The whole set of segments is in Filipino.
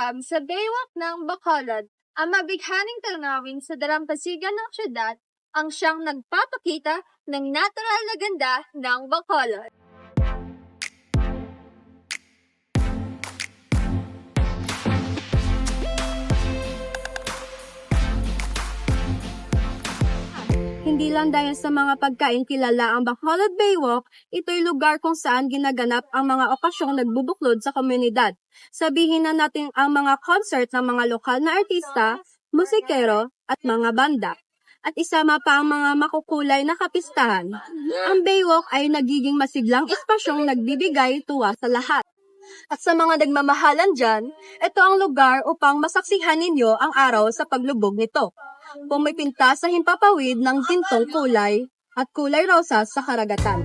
paalam sa Baywalk ng Bacolod, ang mabighaning tanawin sa dalampasigan ng syudad ang siyang nagpapakita ng natural na ganda ng Bacolod. Hindi lang dahil sa mga pagkain kilala ang Bacolod Baywalk, ito'y lugar kung saan ginaganap ang mga okasyong nagbubuklod sa komunidad. Sabihin na natin ang mga concert ng mga lokal na artista, musikero, at mga banda. At isama pa ang mga makukulay na kapistahan. Ang Baywalk ay nagiging masiglang espasyong nagbibigay tuwa sa lahat. At sa mga nagmamahalan dyan, ito ang lugar upang masaksihan ninyo ang araw sa paglubog nito. Pumipinta sa himpapawid ng gintong kulay at kulay rosas sa karagatan.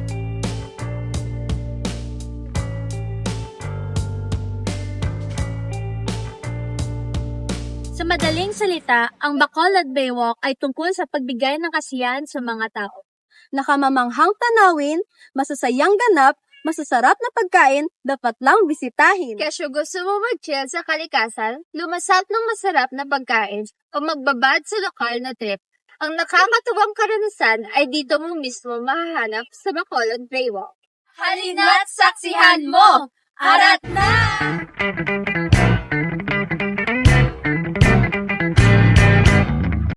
Sa madaling salita, ang Bacolod Baywalk ay tungkol sa pagbigay ng kasiyahan sa mga tao. Nakamamanghang tanawin, masasayang ganap, masasarap na pagkain, dapat lang bisitahin. Kesyo gusto mo mag-chill sa kalikasan, lumasap ng masarap na pagkain, o magbabad sa lokal na trip, ang nakakatuwang karanasan ay dito mo mismo mahahanap sa Bacolod Baywalk. Halina't saksihan mo! Arat na!